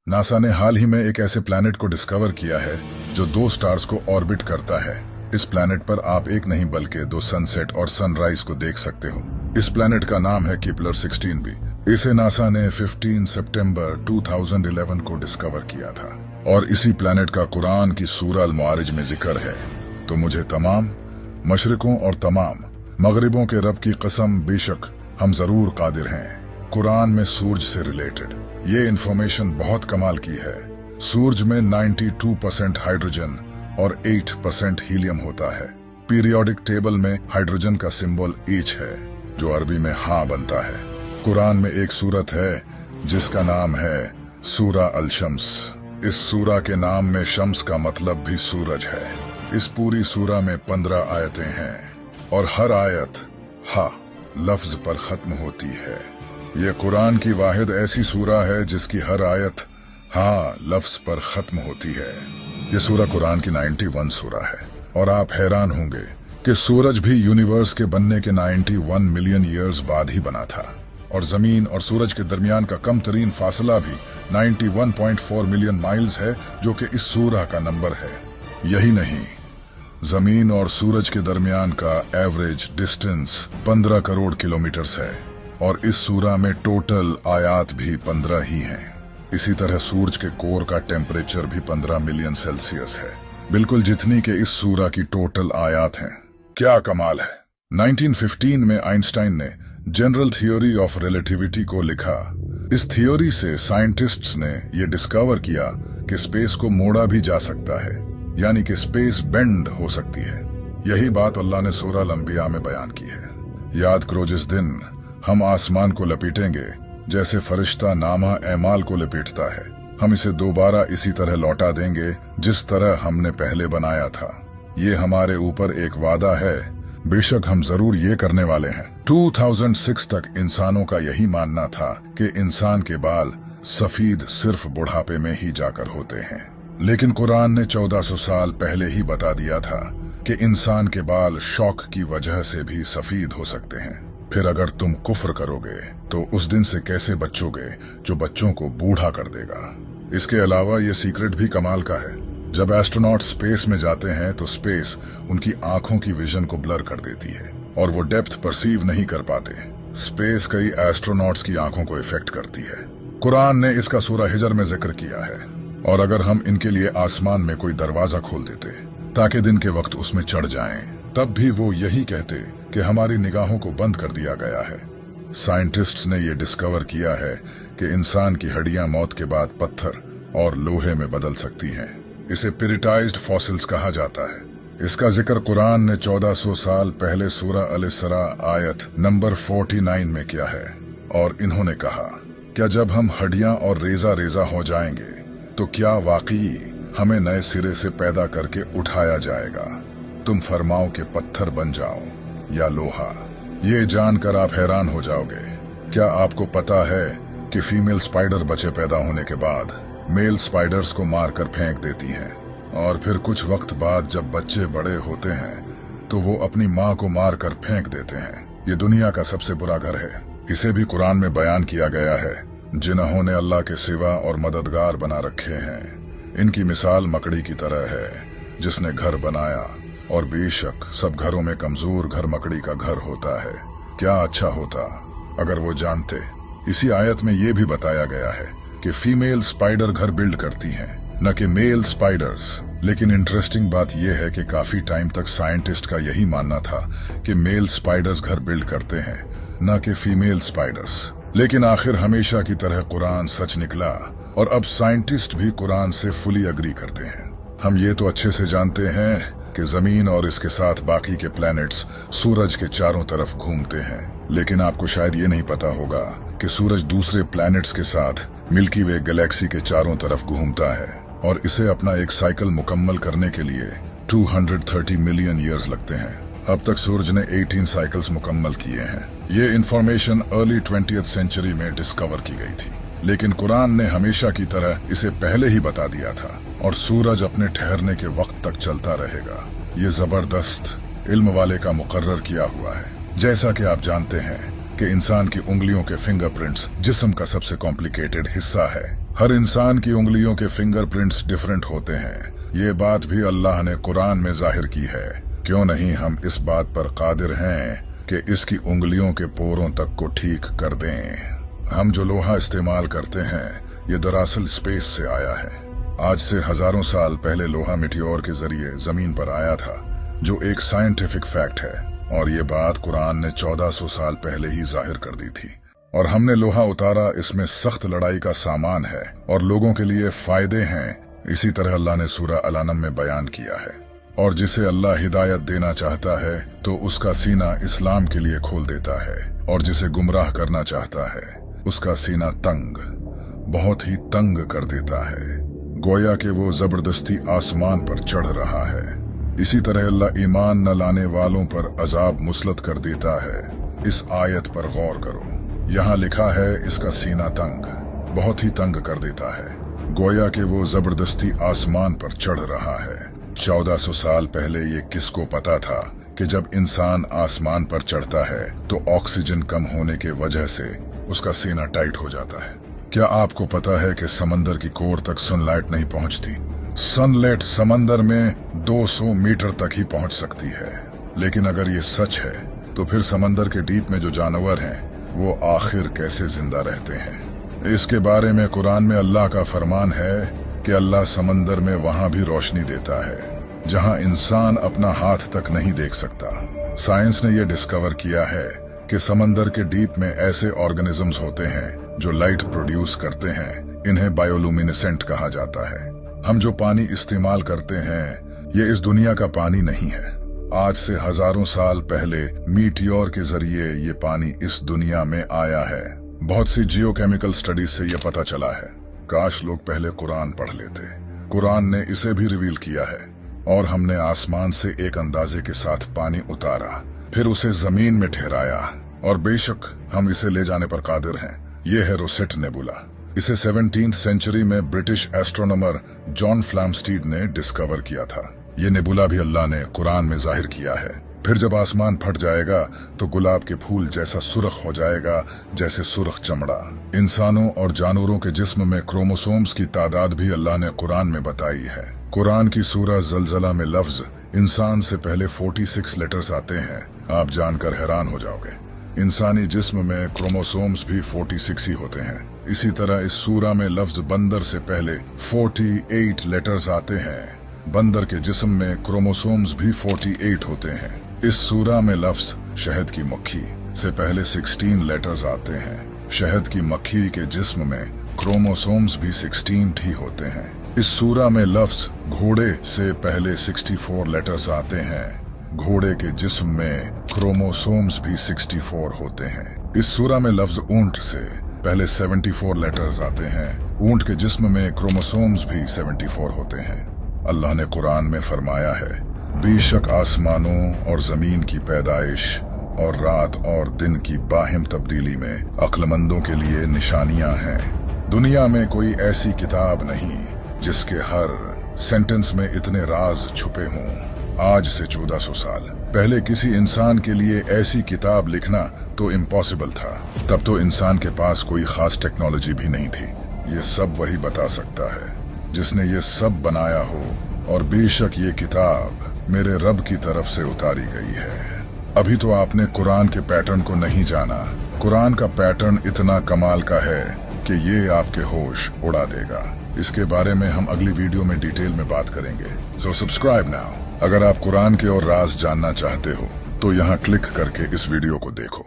NASA ने हाल ही में एक ऐसे प्लैनेट को डिस्कवर किया है जो दो स्टार्स को ऑर्बिट करता है। इस प्लैनेट पर आप एक नहीं बल्कि दो सनसेट और सनराइज को देख सकते हो। इस प्लैनेट का नाम है केपलर 16b। इसे नासा ने 15 सितंबर 2011 को डिस्कवर किया था और इसी प्लैनेट का कुरान की सूरह अल-मारिज में जिक्र है। तो मुझे तमाम मशरिकों और तमाम मगरिबों के रब की कसम, बेशक हम जरूर कादिर हैं। कुरान में सूरज से रिलेटेड ये इन्फॉर्मेशन बहुत कमाल की है। सूरज में 92% हाइड्रोजन और 8% हीलियम होता है। पीरियोडिक टेबल में हाइड्रोजन का सिंबल H है जो अरबी में हाँ बनता है। कुरान में एक सूरत है जिसका नाम है सूरा अल-शम्स। इस सूरा के नाम में शम्स का मतलब भी सूरज है। इस पूरी सूरा में 15 आयतें हैं और हर आयत हा लफ्ज पर खत्म होती है। ये कुरान की वाहिद ऐसी सूरा है जिसकी हर आयत हाँ लफ्ज पर खत्म होती है। ये सूरा कुरान की 91 सूरा है और आप हैरान होंगे कि सूरज भी यूनिवर्स के बनने के 91 मिलियन ईयर्स बाद ही बना था और जमीन और सूरज के दरमियान का कम तरीन फासला भी 91.4 मिलियन माइल्स है जो कि इस सूरा का नंबर है। यही नहीं, जमीन और सूरज के दरमियान का एवरेज डिस्टेंस 15 करोड़ किलोमीटर्स है और इस सूरा में टोटल आयात भी 15 ही हैं। इसी तरह सूरज के कोर का टेम्परेचर भी 15 मिलियन सेल्सियस है, बिल्कुल जितनी के इस सूरा की टोटल आयात हैं। क्या कमाल है। 1915 में आइंस्टाइन ने जनरल थ्योरी ऑफ रिलेटिविटी को लिखा। इस थ्योरी से साइंटिस्ट्स ने यह डिस्कवर किया कि स्पेस को मोड़ा भी जा सकता है, यानी कि स्पेस बेंड हो सकती है। यही बात अल्लाह ने सूरह अल-अंबिया में बयान की है। याद करो, जिस दिन हम आसमान को लपेटेंगे जैसे फरिश्ता नामा एमाल को लपेटता है, हम इसे दोबारा इसी तरह लौटा देंगे जिस तरह हमने पहले बनाया था। ये हमारे ऊपर एक वादा है, बेशक हम जरूर ये करने वाले हैं। 2006 तक इंसानों का यही मानना था कि इंसान के बाल सफेद सिर्फ बुढ़ापे में ही जाकर होते हैं, लेकिन कुरान ने 1400 साल पहले ही बता दिया था कि इंसान के बाल शौक की वजह से भी सफेद हो सकते हैं। फिर अगर तुम कुफ्र करोगे तो उस दिन से कैसे बचोगे जो बच्चों को बूढ़ा कर देगा। इसके अलावा ये सीक्रेट भी कमाल का है। जब एस्ट्रोनॉट स्पेस में जाते हैं तो स्पेस उनकी आंखों की विजन को ब्लर कर देती है और वो डेप्थ परसीव नहीं कर पाते। स्पेस कई एस्ट्रोनॉट्स की आंखों को इफेक्ट करती है। कुरान ने इसका सूरह हिजर में जिक्र किया है। और अगर हम इनके लिए आसमान में कोई दरवाजा खोल देते ताकि दिन के वक्त उसमें चढ़ जाएं, तब भी वो यही कहते कि हमारी निगाहों को बंद कर दिया गया है। साइंटिस्ट्स ने यह डिस्कवर किया है कि इंसान की हड्डियां मौत के बाद पत्थर और लोहे में बदल सकती हैं। इसे पिरिटाइज्ड फॉसिल्स कहा जाता है। इसका जिक्र कुरान ने 1400 साल पहले सूरह अल-इसरा आयत नंबर 49 में किया है और इन्होंने कहा, क्या जब हम हड्डियां और रेजा रेजा हो जाएंगे तो क्या वाकई हमें नए सिरे से पैदा करके उठाया जाएगा? तुम फरमाओ कि पत्थर बन जाओ या लोहा। ये जानकर आप हैरान हो जाओगे। क्या आपको पता है कि फीमेल स्पाइडर बच्चे पैदा होने के बाद मेल स्पाइडर्स को मारकर फेंक देती हैं और फिर कुछ वक्त बाद जब बच्चे बड़े होते हैं तो वो अपनी माँ को मारकर फेंक देते हैं। ये दुनिया का सबसे बुरा घर है। इसे भी कुरान में बयान किया गया है। जिन्होंने अल्लाह के सिवा और मददगार बना रखे हैं, इनकी मिसाल मकड़ी की तरह है जिसने घर बनाया, और बेशक सब घरों में कमजोर घर मकड़ी का घर होता है। क्या अच्छा होता अगर वो जानते। इसी आयत में ये भी बताया गया है कि फीमेल स्पाइडर घर बिल्ड करती हैं, न कि मेल स्पाइडर्स। लेकिन इंटरेस्टिंग बात यह है कि काफी टाइम तक साइंटिस्ट का यही मानना था कि मेल स्पाइडर्स घर बिल्ड करते हैं, न कि फीमेल स्पाइडर्स। लेकिन आखिर हमेशा की तरह कुरान सच निकला और अब साइंटिस्ट भी कुरान से फुली अग्री करते हैं। हम ये तो अच्छे से जानते हैं कि जमीन और इसके साथ बाकी के प्लैनेट्स सूरज के चारों तरफ घूमते हैं, लेकिन आपको शायद ये नहीं पता होगा कि सूरज दूसरे प्लैनेट्स के साथ मिल्की वे गैलेक्सी के चारों तरफ घूमता है और इसे अपना एक साइकिल मुकम्मल करने के लिए 230 मिलियन ईयर्स लगते हैं। अब तक सूरज ने 18 साइकिल्स मुकम्मल किए हैं। ये इंफॉर्मेशन अर्ली 20th सेंचुरी में डिस्कवर की गई थी, लेकिन कुरान ने हमेशा की तरह इसे पहले ही बता दिया था और सूरज अपने ठहरने के वक्त तक चलता रहेगा। ये जबरदस्त इल्म वाले का मुकर्रर किया हुआ है। जैसा कि आप जानते हैं कि इंसान की उंगलियों के फिंगरप्रिंट्स जिस्म का सबसे कॉम्प्लिकेटेड हिस्सा है। हर इंसान की उंगलियों के फिंगरप्रिंट्स डिफरेंट होते हैं। ये बात भी अल्लाह ने कुरान में जाहिर की है। क्यों नहीं हम इस बात पर कादिर हैं कि इसकी उंगलियों के पोरों तक को ठीक कर दें। हम जो लोहा इस्तेमाल करते हैं ये दरअसल स्पेस से आया है। आज से हजारों साल पहले लोहा मिटियोर के जरिए जमीन पर आया था, जो एक साइंटिफिक फैक्ट है, और ये बात कुरान ने 1400 साल पहले ही जाहिर कर दी थी। और हमने लोहा उतारा, इसमें सख्त लड़ाई का सामान है और लोगों के लिए फायदे हैं। इसी तरह अल्लाह ने सूरह अल-अनम में बयान किया है। और जिसे अल्लाह हिदायत देना चाहता है तो उसका सीना इस्लाम के लिए खोल देता है, और जिसे गुमराह करना चाहता है उसका सीना तंग, बहुत ही तंग कर देता है, गोया कि वो जबरदस्ती आसमान पर चढ़ रहा है। इसी तरह अल्लाह ईमान न लाने वालों पर अजाब मुसलत कर देता है। इस आयत पर गौर करो, यहाँ लिखा है इसका सीना तंग, बहुत ही तंग कर देता है, गोया कि वो जबरदस्ती आसमान पर चढ़ रहा है। 1400 साल पहले ये किसको पता था कि जब इंसान आसमान पर चढ़ता है तो ऑक्सीजन कम होने के वजह से उसका सीना टाइट हो जाता है। क्या आपको पता है कि समंदर की कोर तक सनलाइट नहीं पहुंचती? सनलाइट समंदर में 200 मीटर तक ही पहुंच सकती है। लेकिन अगर ये सच है तो फिर समंदर के डीप में जो जानवर हैं वो आखिर कैसे जिंदा रहते हैं? इसके बारे में कुरान में अल्लाह का फरमान है कि अल्लाह समंदर में वहां भी रोशनी देता है जहां इंसान अपना हाथ तक नहीं देख सकता। साइंस ने यह डिस्कवर किया है कि समंदर के डीप में ऐसे ऑर्गेनिजम्स होते हैं जो लाइट प्रोड्यूस करते हैं। इन्हें बायोलुमिनेसेंट कहा जाता है। हम जो पानी इस्तेमाल करते हैं ये इस दुनिया का पानी नहीं है। आज से हजारों साल पहले मीटियोर के जरिए ये पानी इस दुनिया में आया है। बहुत सी जियोकेमिकल स्टडीज से ये पता चला है। काश लोग पहले कुरान पढ़ लेते। कुरान ने इसे भी रिवील किया है। और हमने आसमान से एक अंदाजे के साथ पानी उतारा, फिर उसे जमीन में ठहराया, और बेशक हम इसे ले जाने पर कादिर हैं। ये है रोसेट नेबुला। इसे 17th सेंचुरी में ब्रिटिश एस्ट्रोनॉमर जॉन फ्लैमस्टीड ने डिस्कवर किया था। ये नेबुला भी अल्लाह ने कुरान में जाहिर किया है। फिर जब आसमान फट जाएगा तो गुलाब के फूल जैसा सुर्ख हो जाएगा, जैसे सुर्ख चमड़ा। इंसानों और जानवरों के जिस्म में क्रोमोसोम्स की तादाद भी अल्लाह ने कुरान में बताई है। कुरान की सूरह ज़लज़ला में लफ्ज इंसान से पहले 46 लेटर्स आते हैं। आप जानकर हैरान हो जाओगे। इंसानी जिस्म में क्रोमोसोम्स भी 46 ही होते हैं। इसी तरह इस सूरह में लफ्ज बंदर से पहले 48 लेटर्स आते हैं। बंदर के जिस्म में क्रोमोसोम्स भी 48 होते हैं। इस सूरह में लफ्ज शहद की मक्खी से पहले 16 लेटर्स आते हैं। शहद की मक्खी के जिस्म में क्रोमोसोम्स भी 16 ही होते हैं। इस सूरह में लफ्ज घोड़े से पहले 64 लेटर्स आते हैं। घोड़े के जिस्म में क्रोमोसोम्स भी 64 होते हैं। इस सूरह में लफ्ज ऊंट से पहले 74 लेटर्स आते हैं। ऊंट के जिस्म में क्रोमोसोम्स भी 74 होते हैं। अल्लाह ने कुरान में फरमाया है, बेशक आसमानों और जमीन की पैदाइश और रात और दिन की बाहिम तब्दीली में अक्लमंदों के लिए निशानियां हैं। दुनिया में कोई ऐसी किताब नहीं जिसके हर सेंटेंस में इतने राज छुपे हों। आज से 1400 साल पहले किसी इंसान के लिए ऐसी किताब लिखना तो इम्पॉसिबल था। तब तो इंसान के पास कोई खास टेक्नोलॉजी भी नहीं थी। ये सब वही बता सकता है जिसने ये सब बनाया हो, और बेशक ये किताब मेरे रब की तरफ से उतारी गई है। अभी तो आपने कुरान के पैटर्न को नहीं जाना। कुरान का पैटर्न इतना कमाल का है कि ये आपके होश उड़ा देगा। इसके बारे में हम अगली वीडियो में डिटेल में बात करेंगे। So subscribe now. अगर आप कुरान के और राज जानना चाहते हो तो यहाँ क्लिक करके इस वीडियो को देखो।